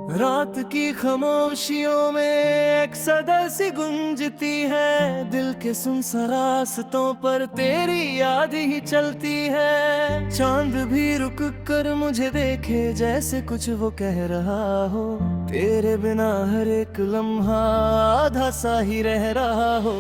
रात की खामोशियों में एक सदा सी गूंजती है, दिल के सुनसान रास्तों पर तेरी याद ही चलती है। चांद भी रुक कर मुझे देखे जैसे कुछ वो कह रहा हो, तेरे बिना हर एक लम्हा आधा सा ही रह रहा हो।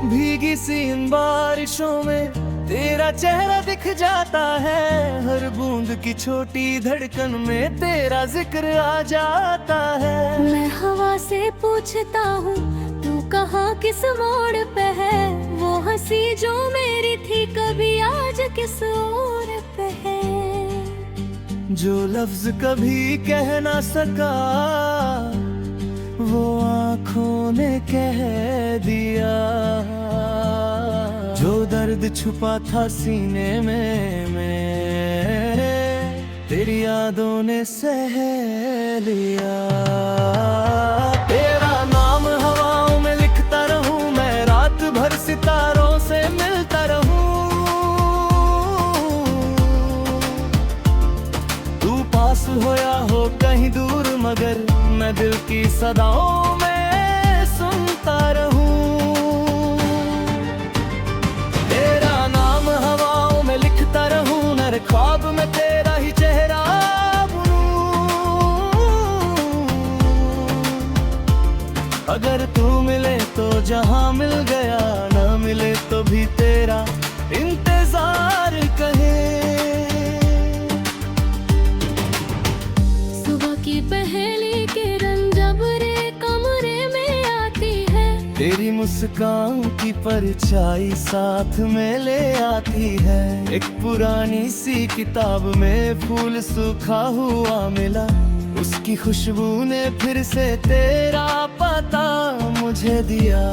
भीगी सी इन बारिशों में तेरा चेहरा दिख जाता है, हर बूंद की छोटी धड़कन में तेरा जिक्र आ जाता है। मैं हवा से पूछता हूँ तू कहाँ किस मोड़ पे है, वो हंसी जो मेरी थी कभी आज किस और पे है। जो लफ्ज कभी कह ना सका वो आँखों ने कह दिया, जो दर्द छुपा था सीने में मेरे तेरी यादों ने सह लिया। तेरा नाम हवाओं में लिखता रहूं मैं, रात भर सितारों से मिलता रहूं। तू पास हो या हो कहीं दूर मगर मैं दिल की सदाओं में सुनता रहूं। तेरा नाम हवाओं में लिखता रहूं, नर ख्वाब में तेरा ही चेहरा बुनूं। अगर तू मिले तो जहां मिल गया, ना मिले तो भी तेरा इंतजार कहे। सुबह की पहली किरण जब रे कमरे में आती है, तेरी मुस्कान की परछाई साथ में ले आती है। एक पुरानी सी किताब में फूल सूखा हुआ मिला, उसकी खुशबू ने फिर से तेरा पता मुझे दिया।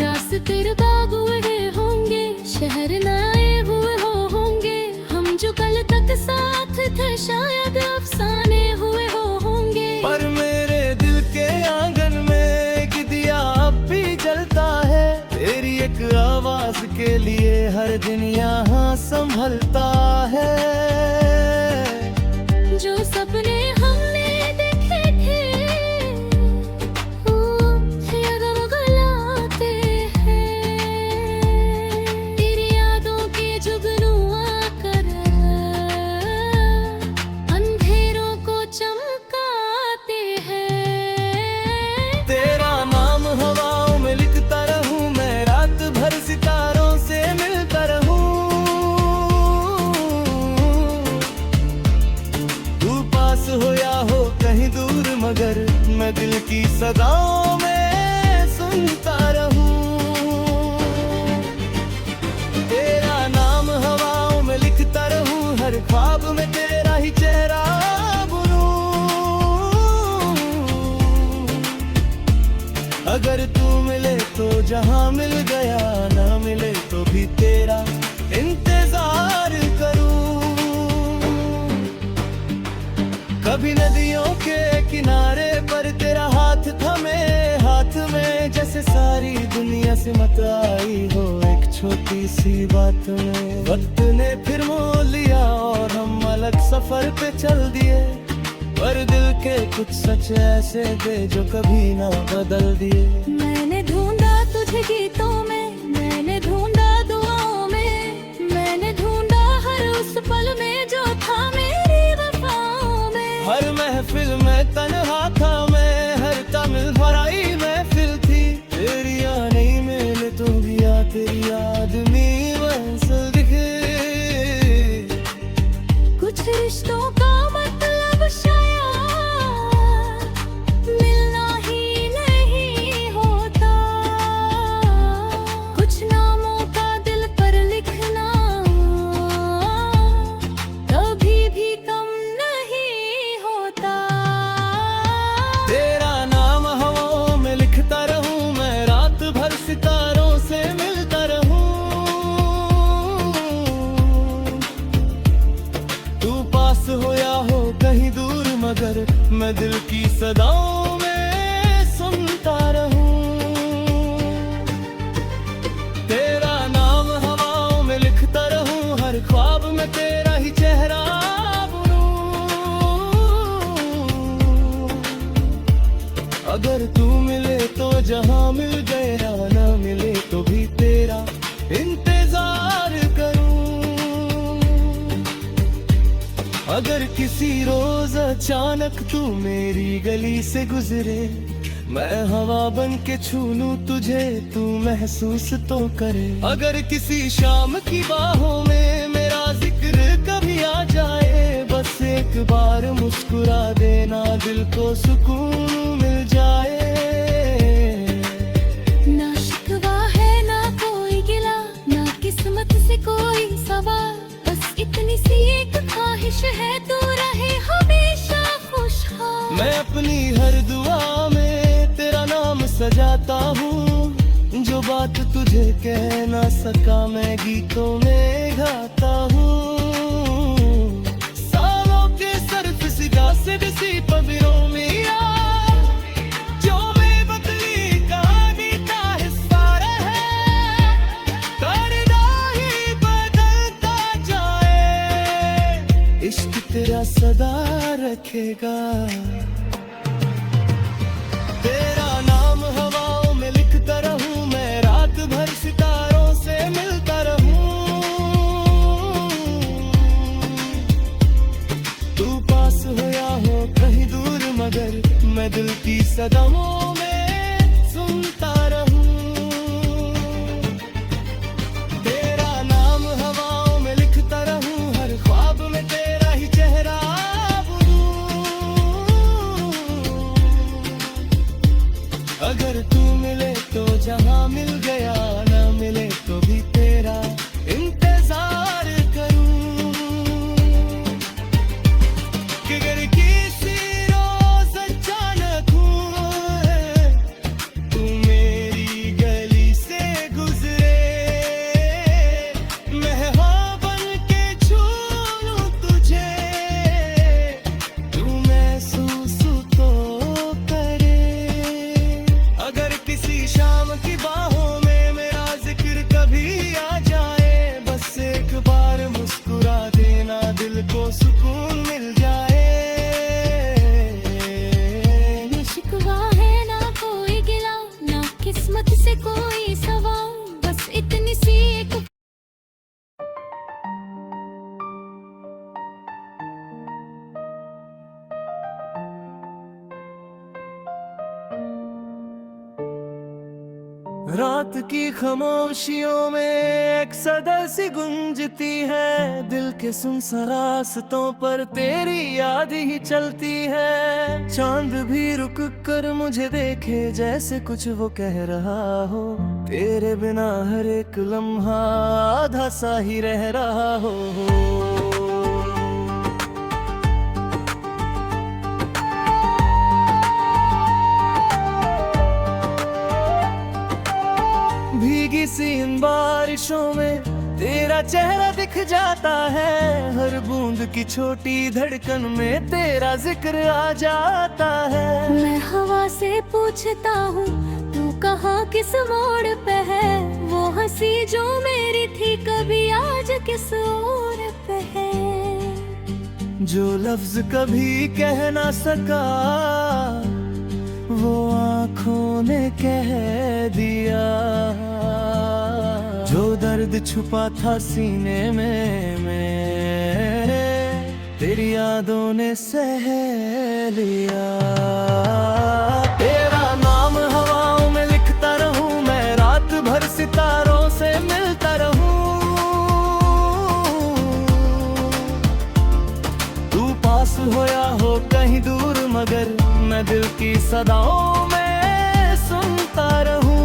रास्ते रुकाब हुए होंगे, शहर नए हुए होंगे, हम जो कल तक साथ थे शायद अफसाने हुए होंगे। पर मेरे दिल के आंगन में एक दिया अब भी जलता है, तेरी एक आवाज के लिए हर दिन यहाँ संभलता है। जो सपने हमने देखे थे वो याद रुलाते हैं, तेरी यादों के जुगनू आकर अंधेरों को चमकाते हैं। तेरा नाम हवाओं में लिखता रहूं मैं, रात भर सितारों से मिलता रहूं। तू पास हो या हो कहीं दूर मगर मैं दिल की सदाओं में सुनता रहूं। तेरा नाम हवाओं में लिखता रहूं, हर ख्वाब में तेरा ही चेहरा बुनूं। अगर तू मिले तो जहां मिल गया, ना मिले तो भी तेरा इंतजार करूं। कभी नदियों के किनारे पर तेरा हाथ थमे हाथ में, जैसे सारी दुनिया से मत आई हो एक छोटी सी बात में। वक्त ने फिर मोल लिया और हम अलग सफर पे चल दिए, पर दिल के कुछ सच ऐसे थे जो कभी ना बदल दिए। मैंने ढूंढा तुझे गीतों में, मैंने ढूंढा दुआओं में, मैंने ढूंढा हर उस पल में जो था मेरी वफाओं में। हर महफिल में तन्हा था मैं, हर तमिल भराई महफिल थी, तेरी या नहीं मिले तो भी या तेरी आदमी मंजिल दिखे। कुछ रिश्तों का मतलब शायद मिलना ही नहीं होता, कुछ नामों का दिल पर लिखना कभी भी कम नहीं होता। तेरा नाम हवाओं में लिखता रहूं मैं, रात भर सितारों से मिलता रहूं। तू पास हो या हो कहीं दूर मगर मैं दिल की सदाओं में सुनता रहूं। अगर किसी रोज अचानक तू मेरी गली से गुजरे, मैं हवा बन के छू लूं तुझे, तू महसूस तो करे। अगर किसी शाम की बाहों में मेरा जिक्र कभी आ जाए, बस एक बार मुस्कुरा देना, दिल को सुकून मिल जाए। ना शिकवा है ना कोई गिला, ना किस्मत से कोई सवाल, बस इतनी सी एक ख्वाहिश है, तू रहे हमेशा खुशहाल। मैं अपनी हर दुआ में तेरा नाम सजाता हूँ, जो बात तुझे कह ना सका मैं गीतों में गाता हूँ। सालों के सर्फ सिदा से बिसी पविरों में यार, जो मैं बदली कहानी का हिस्सा रहे, करना ही बदलता जाए, इश्क तेरा सदा रखेगा। तेरा नाम हवाओं में लिखता रहूं, मैं रात भर सितारों से मिलता रहूं। तू पास हो या हो कहीं दूर, मगर मैं दिल की सदाओं में सुनता रहूं। तेरा नाम हवाओं में लिखता रहूं, हर ख्वाब में तेरा ही चेहरा अगर तू मिले तो जहां मिल गया, ना मिले तो भी तेरा इंतजार करूं। कि अगर किसी रोज अचानक तू मेरी गली से गुजरे, मैं हवा बन के छू लूं तुझे, तू महसूस तो अगर किसी शाम की बाहों में मेरा जिक्र कभी आ जाए, बस एक बार मुस्कुरा देना, दिल को सुकून मिल जाए। ना शिकवा है ना कोई गिला, ना किस्मत से कोई सवाल, बस इतनी सी एक रात की खामोशियों में एक सदा सी गूंजती है, दिल के सुनसान रास्तों पर तेरी याद ही चलती है। चांद भी रुक कर मुझे देखे, जैसे कुछ वो कह रहा हो, तेरे बिना हर एक लम्हा आधा सा ही रह रहा हो। भीगी सी इन बारिशों में तेरा चेहरा दिख जाता है, हर बूंद की छोटी धड़कन में तेरा जिक्र आ जाता है। मैं हवा से पूछता हूँ, तू कहाँ किस मोड़ पे है, वो हंसी जो मेरी थी कभी आज किस और पे है। जो लफ्ज कभी कह ना सका, वो आँखों ने कह दिया। जो दर्द छुपा था सीने में मेरे, तेरी यादों ने सह लिया। तेरा नाम हवाओं में लिखता रहूं, मैं रात भर सितारों से मिलता रहूं। तू पास हो या हो कहीं दूर, मगर मैं दिल की सदाओं में सुनता रहूं।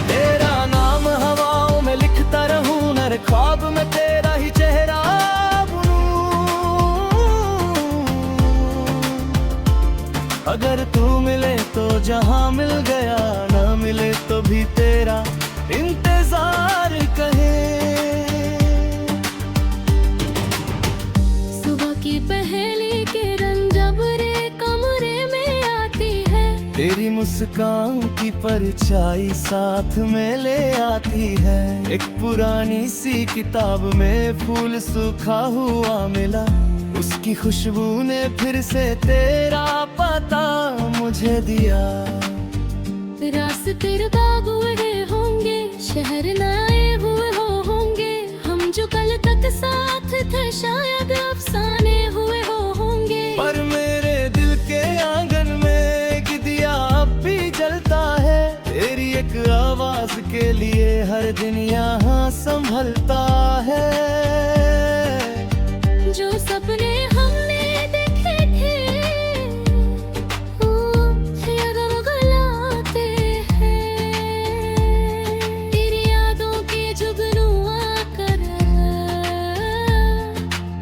तेरा नाम हवाओं में लिखता रहूं, हर ख्वाब में तेरा ही चेहरा बुनूं। अगर तू मिले तो जहां मिल गया, ना मिले तो भी तेरा इंतजार कहे। सुबह की पहली किरण जब रे कमरे में आती है, तेरी मुस्कान की परछाई साथ में ले आती है। एक पुरानी सी किताब में फूल सूखा हुआ मिला, उसकी खुशबू ने फिर से तेरा पता मुझे दिया। रास्ते रुकाए हुए होंगे, शहर नए हुए होंगे, हम जो कल तक साथ थे शायद अफसाने हुए होंगे, पर मेरे दिल के आंगन में एक दिया अब भी जलता है। तेरी एक आवाज के लिए हर दिन यहाँ संभलता है। जो सपने हमने देखे थे वो याद रुलाते हैं। तेरी यादों के जुगनू आकर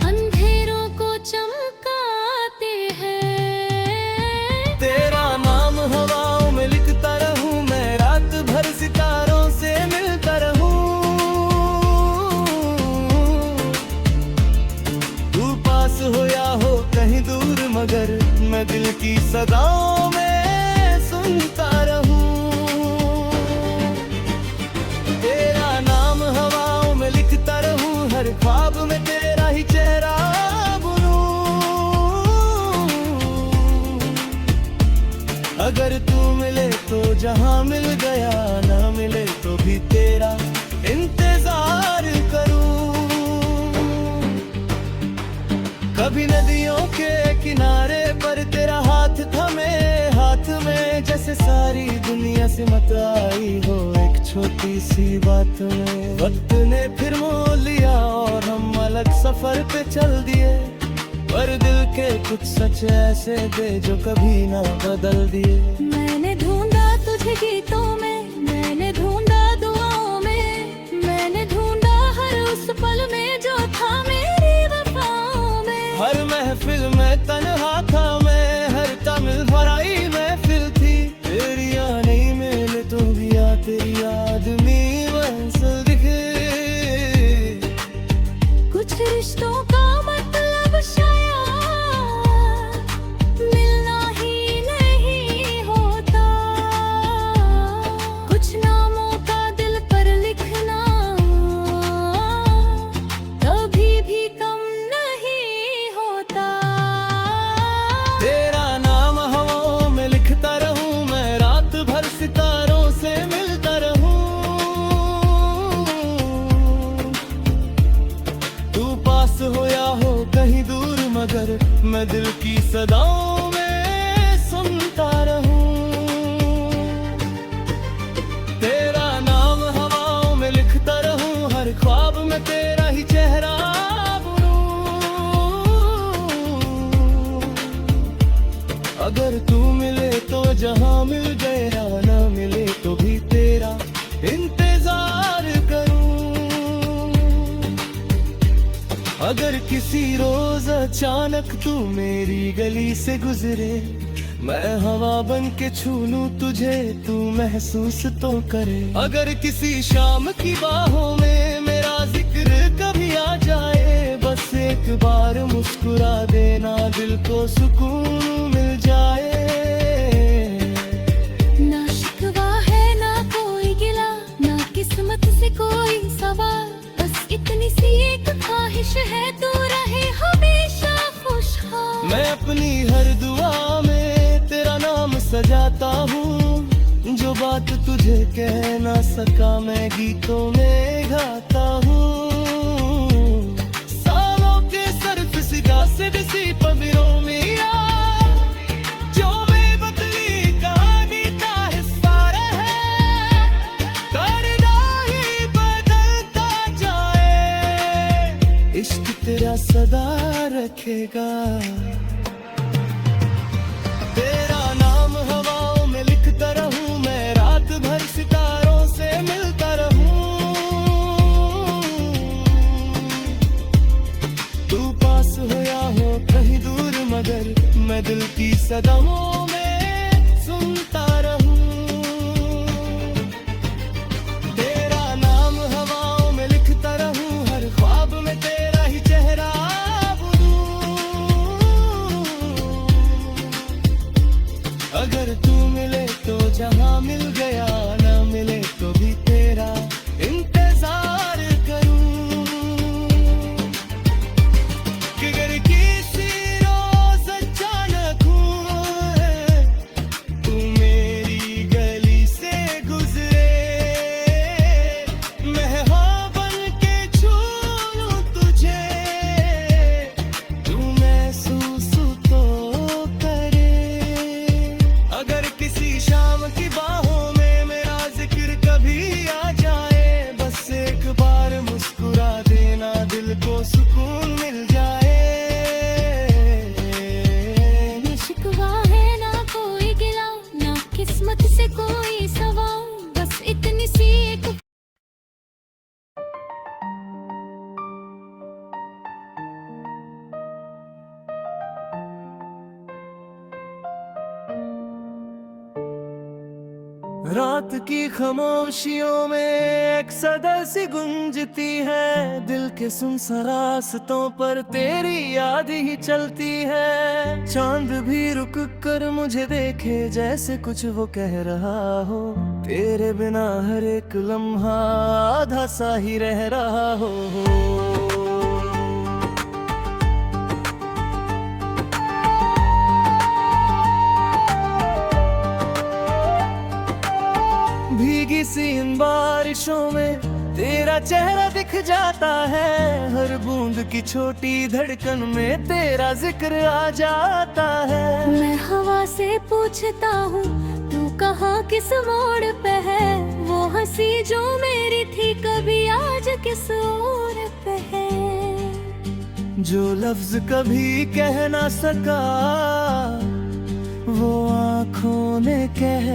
अंधेरों को चमकाते हैं। तेरा नाम हवाओं में लिखता रहूं मैं, रात भर सितारों से मिलता रहूं। तू पास हो या हो कहीं दूर, मगर मैं दिल की सदाओं में सुनता रहूं। तेरा नाम हवाओं में लिखता रहूं, हर ख्वाब में तेरा ही चेहरा बुनूं। अगर तू मिले तो जहां मिल गया, ना मिले तो भी तेरा इंतजार करूं। कभी नदियों के किनारे पर तेरा हाथ थमे हाथ में, जैसे सारी दुनिया से मत आई हो एक छोटी सी बात में। वक्त ने फिर मोल लिया और हम अलग सफर पे चल दिए, पर दिल के कुछ सच ऐसे थे जो कभी ना बदल दिए। मैंने ढूंढा तुझे गीतों में, मैंने ढूंढा दुआओं में, मैंने ढूंढा हर उस पल में जो था मेरी वफाओं में। हर महफिल में तन्हा था मैं, हर तमिल भराई महफिल थी। तेरी याद नहीं मिले तो भी आ तेरी आदमी मंजिल दिखे। कुछ रिश्तों का मतलब शायद मिलना ही नहीं होता, कुछ नामों का दिल पर लिखना कभी भी कम नहीं होता। तेरा नाम हवाओं में लिखता रहूं मैं, रात भर सितारों से मिलता रहूं। तू पास हो या हो कहीं दूर, मगर मैं दिल की सदाओं में सुनता रहूं। तेरा नाम हवाओं में लिखता रहूं, हर ख्वाब में तेरा ही चेहरा बुनूं। अगर तू मिले तो जहां मिल गया, ना मिले तो भी तेरा इंतजार करूं। अगर किसी रोज अचानक तू मेरी गली से गुजरे, मैं हवा बन के छू लूं तुझे, तू महसूस तो करे। अगर किसी शाम की बाहों में मेरा जिक्र कभी आ जाए, बस एक बार मुस्कुरा देना, दिल को सुकून मिल जाए। ना शिकवा है ना कोई गिला, ना किस्मत से कोई सवाल, बस इतनी सी एक ख्वाहिश है तू रहे हमेशा खुशहाल। मैं अपनी हर दुआ में तेरा नाम सजाता हूँ, जो बात तुझे कह ना सका मैं गीतों में गाता हूँ। सालों के सर्फ सिगा से किसी पविरों में यार, जो मैं बदली कहानी का हिस्सा रहे, करना ही बदलता जाए, इश्क तेरा सदा रखेगा। तेरा नाम हवाओं में लिखता रहूं मैं, रात भर सितारों से मिलता रहूं। तू पास हो या हो कहीं दूर, मगर मैं दिल की सदाओं में सुनता रहूं। तेरा नाम हवाओं में लिखता रहूं, हर ख्वाब में तेरा ही चेहरा बुनूं। रात की खामोशियों में एक सदा सी गुंजती है, दिल के सुनसान रास्तों पर तेरी याद ही चलती है। चांद भी रुक कर मुझे देखे जैसे कुछ वो कह रहा हो, तेरे बिना हर एक लम्हा आधा सा ही रह रहा हो। भीगी सी इन बारिशों में तेरा चेहरा दिख जाता है, हर बूंद की छोटी धड़कन में तेरा जिक्र आ जाता है। मैं हवा से पूछता हूँ तू कहाँ किस मोड़ पे है, वो हंसी जो मेरी थी कभी आज किस और पे है। जो लफ्ज कभी कह ना सका वो आँखों ने कह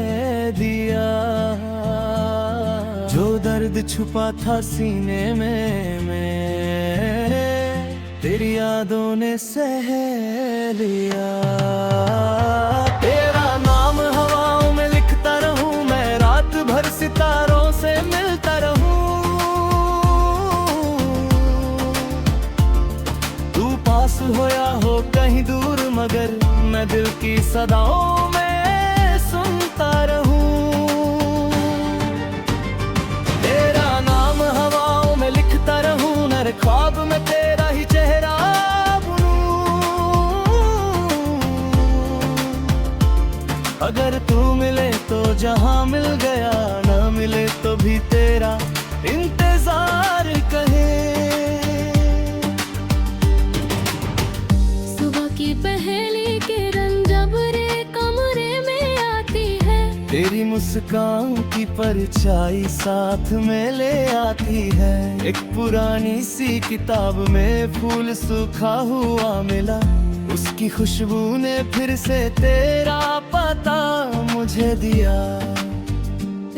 दिया, जो दर्द छुपा था सीने में तेरी यादों ने सह लिया। तेरा नाम हवाओं में लिखता रहूं मैं, रात भर सितारों से मिलता रहूं। तू पास हो या हो कहीं दूर मगर मैं दिल की सदाओं में सुनता रहूं। तेरा नाम हवाओं में लिखता रहूं, हर ख्वाब में तेरा ही चेहरा बुनूं। अगर तू मिले तो जहां मिल गया, ना मिले तो भी तेरा इंतजार कहे। सुबह की पहली किरण जब रे कमरे में आती है, तेरी मुस्कान की परछाई साथ में ले आती है। एक पुरानी सी किताब में फूल सूखा हुआ मिला, उसकी खुशबू ने फिर से तेरा पता मुझे दिया।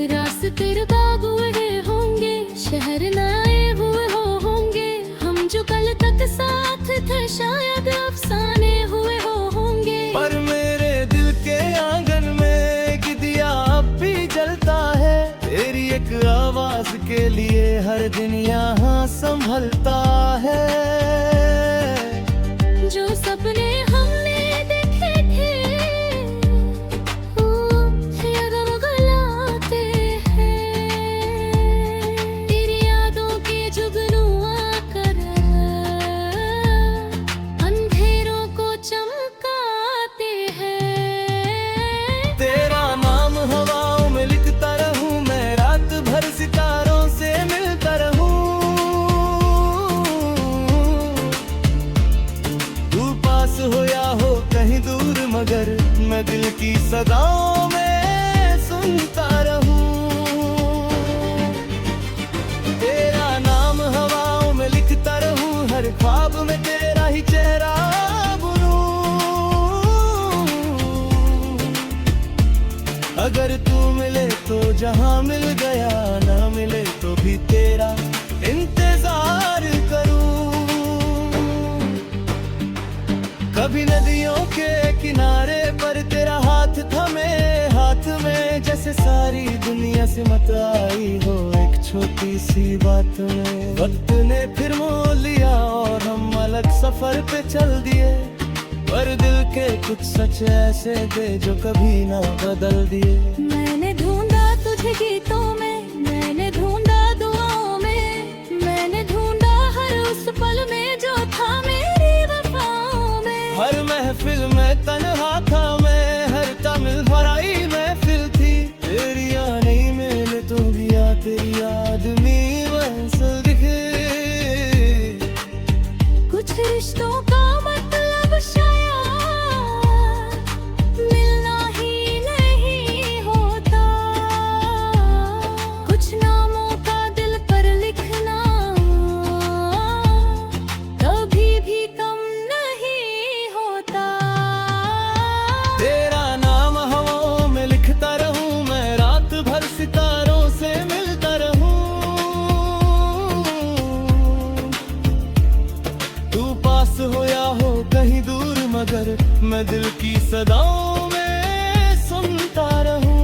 रास्ते बाग हुए होंगे, शहर नए हुए होंगे, हम जो कल तक साथ थे शायद अफसाने हुए होंगे। पर मेरे दिल के आंगन में एक दिया अब भी जलता है, तेरी एक आवाज के लिए हर दिन यहाँ संभलता है। जो सपने हमने देखे थे वो याद रुलाते हैं, तेरी यादों के जुगनू आकर अंधेरों को चमकाते हैं। तेरा नाम हवाओं में लिखता रहूं मैं, रात भर सितारों से मिलता रहूं। तू पास हो या हो कहीं दूर मगर मैं दिल की सदाओं में सुनता रहूं। तेरा नाम हवाओं में लिखता रहूं, हर ख्वाब में तेरा ही चेहरा बुनूं। अगर तू मिले तो जहां मिल गया, ना मिले तो भी तेरा इंतजार करूं। कभी नदियों के किनारे पर तेरा हाथ थमे हाथ में, जैसे सारी दुनिया से मत आई हो एक छोटी सी बात में। वक्त ने फिर मोल लिया और हम अलग सफर पे चल दिए, पर दिल के कुछ सच ऐसे थे जो कभी ना बदल दिए। मैंने ढूंढा तुझे गीतों में, मैंने ढूंढा दुआओं में, मैंने ढूंढा हर उस पल में जो था मेरी वफाओं में। हर महफिल में तन्हा था मैं, हर तमिल भराई महफिल थी, तेरी याद नहीं मिले तो भी आ तेरी आदमी मंजिल दिखे। कुछ रिश्तों का मतलब शायद मिलना ही नहीं होता, कुछ नामों का दिल पर लिखना कभी भी कम नहीं होता। तेरा नाम हवाओं में लिखता रहूं मैं, रात भर सितारों से मिलता रहूं। तू पास हो या हो कहीं दूर मगर मैं दिल की सदाओं में सुनता रहूं।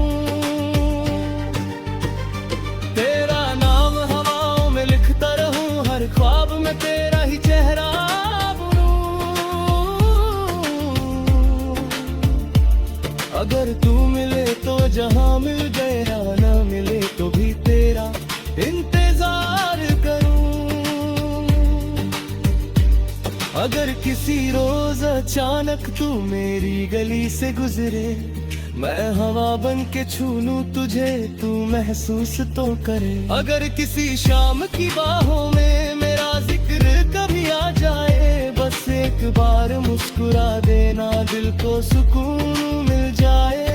अगर किसी रोज अचानक तू मेरी गली से गुजरे, मैं हवा बन के छू लूं तुझे, तू महसूस तो करे। अगर किसी शाम की बाहों में मेरा जिक्र कभी आ जाए, बस एक बार मुस्कुरा देना, दिल को सुकून मिल जाए।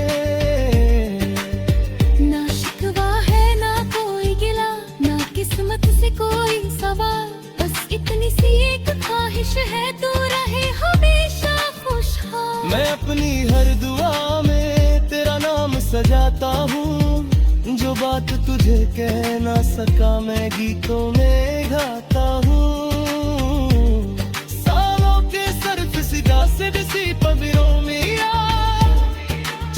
ना शिकवा है ना कोई गिला, ना किस्मत से कोई सवाल, बस इतनी सी एक ख्वाहिश है, तू रहे हमेशा खुशहाल। मैं अपनी हर दुआ में तेरा नाम सजाता हूँ, जो बात तुझे कह ना सका मैं गीतों में गाता हूँ। सालों के सर्फ सिदा से बिसी पविरों में यार,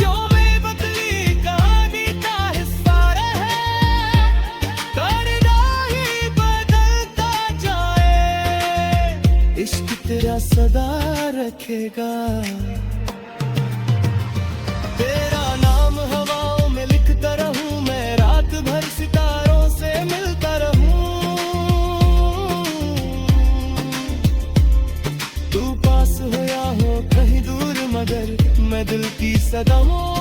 जो बेबदली कहानी का हिस्सा रहे, करना ही बदलता जाए, इश्क तेरा सदा रखेगा। तेरा नाम हवाओं में लिखता रहूं, मैं रात भर सितारों से मिलता रहूं। तू पास हो या हो कहीं दूर, मगर मैं दिल की सदाओं